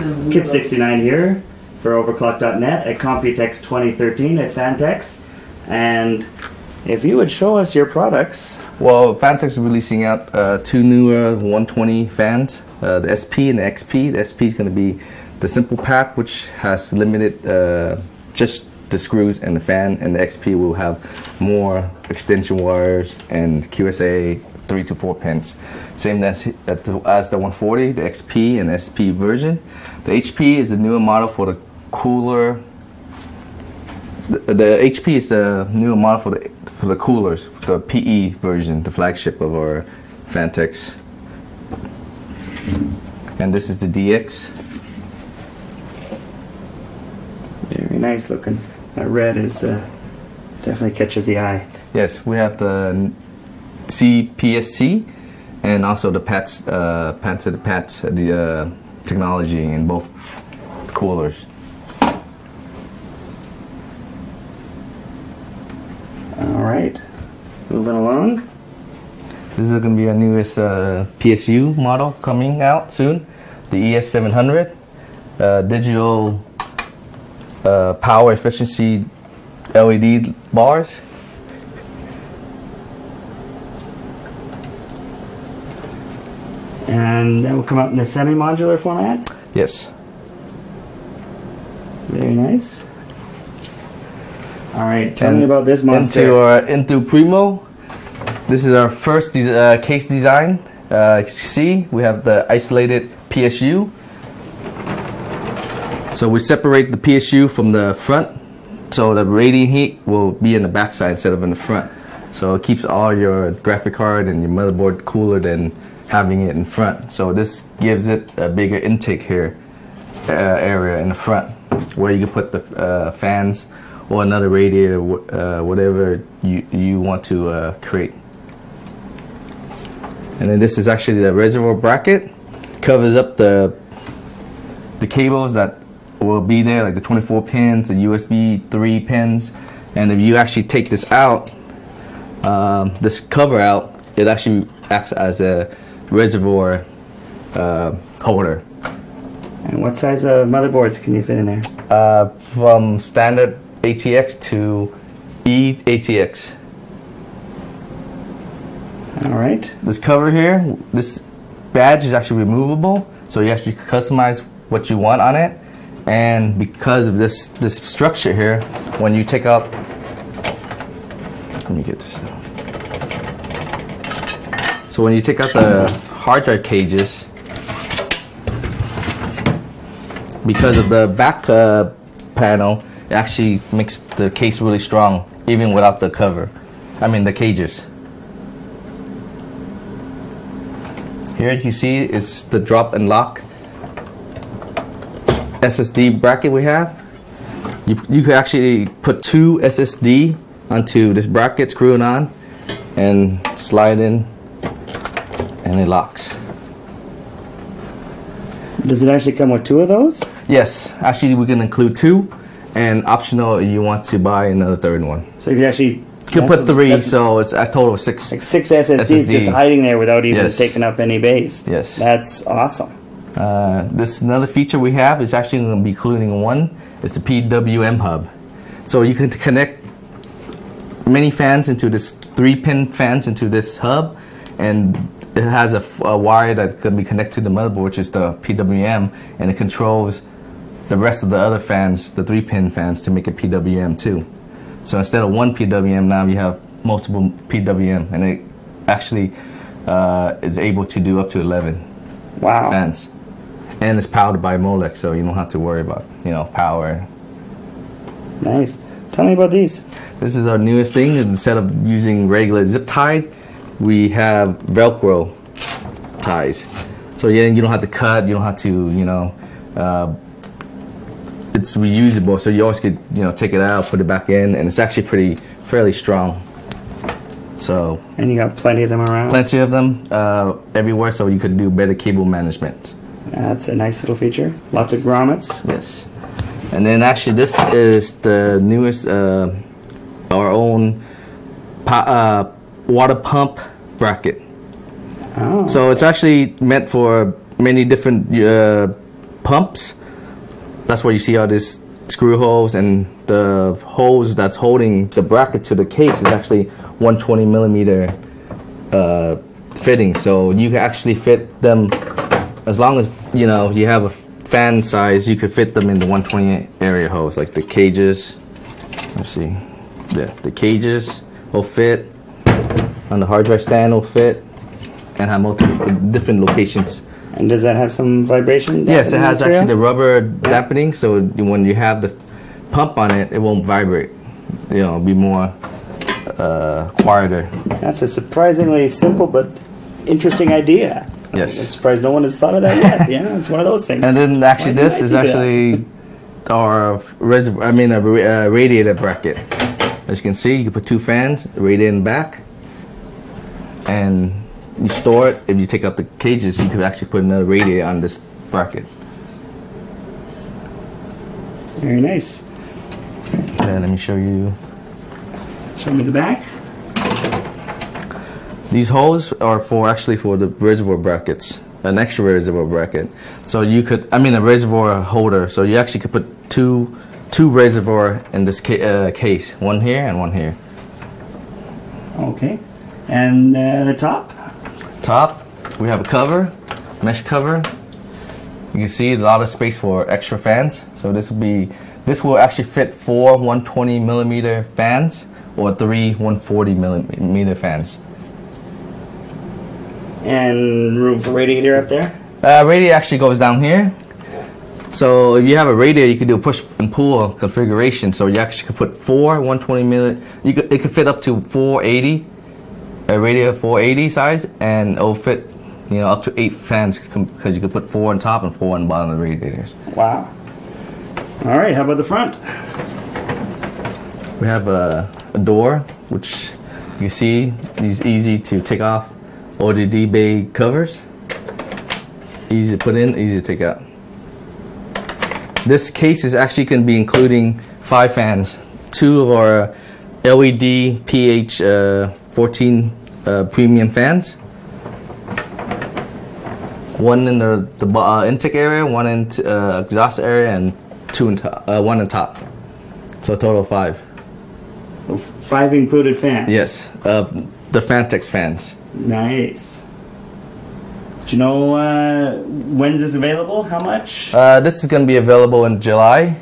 Kip69 here for Overclock.net at Computex 2013 at Phanteks. And if you would show us your products. Well, Phanteks is releasing out two newer 120 fans, the SP and the XP. The SP is going to be the simple pack, which has limited just the screws and the fan, and the XP will have more extension wires and QSA 3 to 4 pins. Same as the 140, the XP and SP version. The HP is the newer model for the cooler. The HP is the newer model for the coolers, the PE version, the flagship of our Phanteks. And this is the DX. Very nice looking. That red is definitely catches the eye. Yes, we have the PSC and also the PATS, the technology in both coolers. All right, moving along. This is going to be our newest PSU model coming out soon, the ES700 digital power efficiency LED bars. And that will come out in the semi-modular format? Yes. Very nice. All right, tell me about this monster. Into our Into Primo. This is our first case design. You see, we have the isolated PSU. So we separate the PSU from the front, so the radiant heat will be in the backside instead of in the front. So it keeps all your graphic card and your motherboard cooler than having it in front. So this gives it a bigger intake here area in the front, where you can put the fans or another radiator, whatever you want to create. And then this is actually the reservoir bracket. Covers up the cables that will be there, like the 24 pins, the USB 3 pins. And if you actually take this out, this cover out, it actually acts as a reservoir holder. And what size of motherboards can you fit in there? From standard ATX to eATX. All right. This cover here, this badge is actually removable, so you actually customize what you want on it. And because of this structure here, when you take out, let me get this out. So when you take out the hard drive cages, because of the back panel, it actually makes the case really strong, even without the cover. I mean the cages. Here you see is the drop and lock SSD bracket we have. You could actually put 2 SSD onto this bracket, screw it on, and slide in, and it locks. Does it actually come with 2 of those? Yes, actually we can include 2, and optional if you want to buy another third one. So if you actually could put 3, so it's a total of 6. Like 6 SSDs just hiding there without even taking up any base. Yes. That's awesome. This another feature we have is actually going to be including one. It's the PWM hub. So you can connect many fans into this 3-pin fans into this hub, and it has a wire that can be connected to the motherboard, which is the PWM, and it controls the rest of the other fans, the 3-pin fans, to make it PWM too. So instead of one PWM, now you have multiple PWM, and it actually is able to do up to 11 fans. And it's powered by Molex, so you don't have to worry about, power. Nice. Tell me about these. This is our newest thing. Instead of using regular zip tie, we have Velcro ties. So yeah, you don't have to cut. You don't have to, it's reusable. So you always could, take it out, put it back in, and it's actually fairly strong. So. And you got plenty of them around. Plenty of them everywhere, so you could do better cable management. That's a nice little feature. Lots of grommets. Yes. And then actually this is the newest, our own water pump bracket. Oh. So it's actually meant for many different pumps, that's where you see all these screw holes, and the hose that's holding the bracket to the case is actually 120 millimeter fitting. So you can actually fit them, as long as you know you have a fan size, you could fit them in the 120 area hose, like the cages. Let's see, yeah, the cages will fit on the hard drive stand, will fit, and have multiple different locations. And does that have some vibration? Yes, it has material? actually the rubber dampening, so when you have the pump on it, it won't vibrate. You know, it'll be more quieter. That's a surprisingly simple but interesting idea. Yes. I'm surprised no one has thought of that yet. Yeah, it's one of those things. And then actually this is actually our reservoir, I mean a radiator bracket. As you can see, you can put two fans, radiator in back, and you store it. If you take out the cages, you could actually put another radiator on this bracket. Very nice. And let me show you. Show me the back. These holes are actually for the reservoir brackets, an extra reservoir bracket. So you could, I mean a reservoir holder, so you actually could put two reservoir in this case, one here and one here. Okay. And the top? Top, we have a cover, mesh cover. You can see a lot of space for extra fans. So this will actually fit 4 120 millimeter fans or 3 140 millimeter fans. And room for radiator up there? Radiator actually goes down here. So if you have a radiator, you can do a push and pull configuration. So you actually could put 4 120 millimeter. It could fit up to 480. A radiator 480 size, and it'll fit, you know, up to 8 fans because you could put 4 on top and 4 on the bottom of the radiators. Wow. All right, how about the front? We have a door, which you see is easy to take off. ODD bay covers, easy to put in, easy to take out. This case is actually going to be including 5 fans, 2 of our LED PH14 premium fans, 1 in the intake area, 1 in exhaust area, and 1 on top. So a total of 5. 5 included fans? Yes, the Phanteks fans. Nice. Do you know when's this available? How much? This is going to be available in July.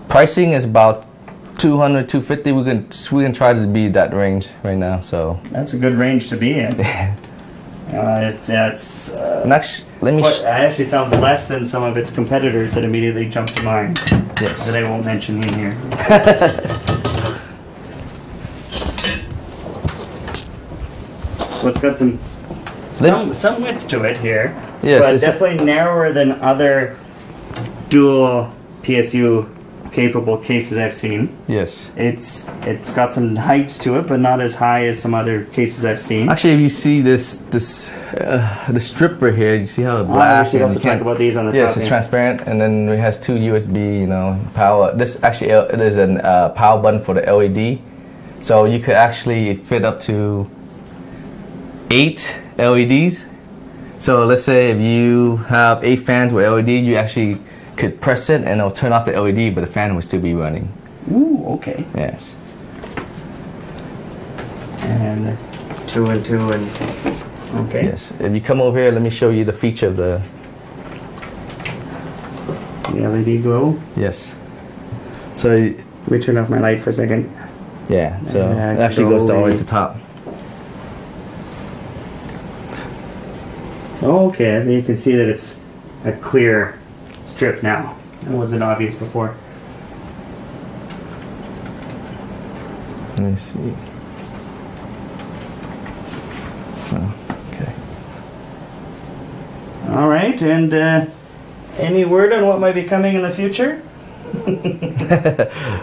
Pricing is about $200, $250. We can try to be that range right now. So that's a good range to be in. It actually sounds less than some of its competitors that immediately jump to mind. Yes. That I won't mention in here. So it's got some width to it here. Yes, but definitely narrower than other dual PSU capable cases I've seen. Yes. It's got some height to it, but not as high as some other cases I've seen. Actually, if you see the strip right here, you see how the black. We should also talk about these on the top. Yes, it's transparent, and then it has 2 USB, you know, power. This actually it is a power button for the LED, so you could actually fit up to 8 LEDs. So let's say if you have 8 fans with LED, you actually could press it and it'll turn off the LED, but the fan will still be running. Ooh, okay. Yes. And 2 and 2 and okay. Yes. If you come over here, let me show you the feature of the LED glow. Yes. So let me turn off my light for a second. yeah. So it actually goes all the way to the top. Okay, I mean, you can see that it's a clear strip now. It wasn't obvious before. Let me see. Oh, okay. All right, and any word on what might be coming in the future?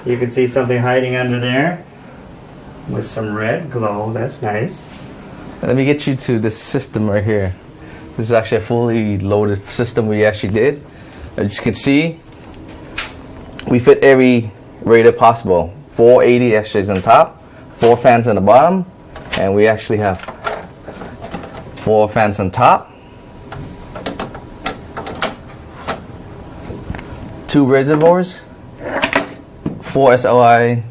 You can see something hiding under there with some red glow. That's nice. Let me get you to this system right here. This is actually a fully loaded system we actually did. As you can see, we fit every radiator possible. 480 actually is on the top, 4 fans on the bottom, and we actually have 4 fans on top, 2 reservoirs, 4 SLI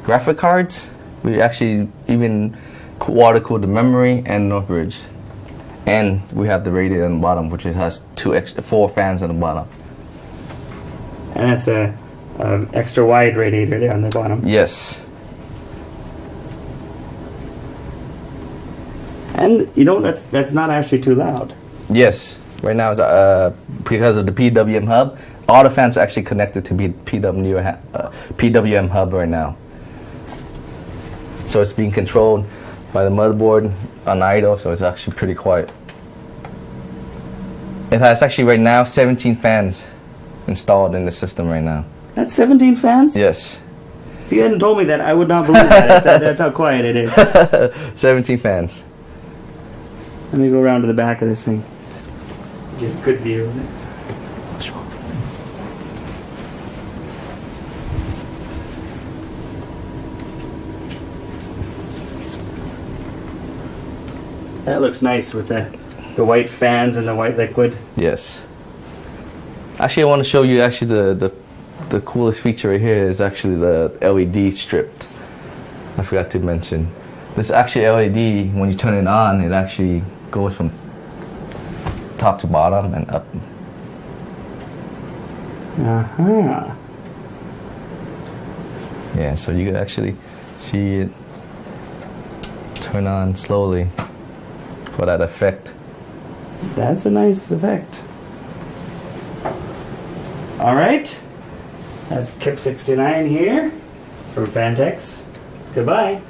graphic cards. We actually even water cooled the memory and Northbridge. And we have the radiator on the bottom, which has 4 fans on the bottom. And it's a extra wide radiator there on the bottom. Yes. And you know, that's not actually too loud. Yes. Right now, it's, because of the PWM hub, all the fans are actually connected to PWM hub right now. So it's being controlled by the motherboard on idle, so it's actually pretty quiet. It has actually right now 17 fans installed in the system right now. That's 17 fans? Yes. If you hadn't told me that, I would not believe that. That's how quiet it is. 17 fans. Let me go around to the back of this thing. Get a good view of it. That looks nice with the white fans and the white liquid. Yes. Actually, I want to show you actually the coolest feature right here is actually the LED strip. I forgot to mention. This actually LED, when you turn it on, it actually goes from top to bottom and up. Uh-huh. Yeah, so you can actually see it turn on slowly for that effect. That's a nice effect. All right. That's Kip69 here from Phanteks. Goodbye.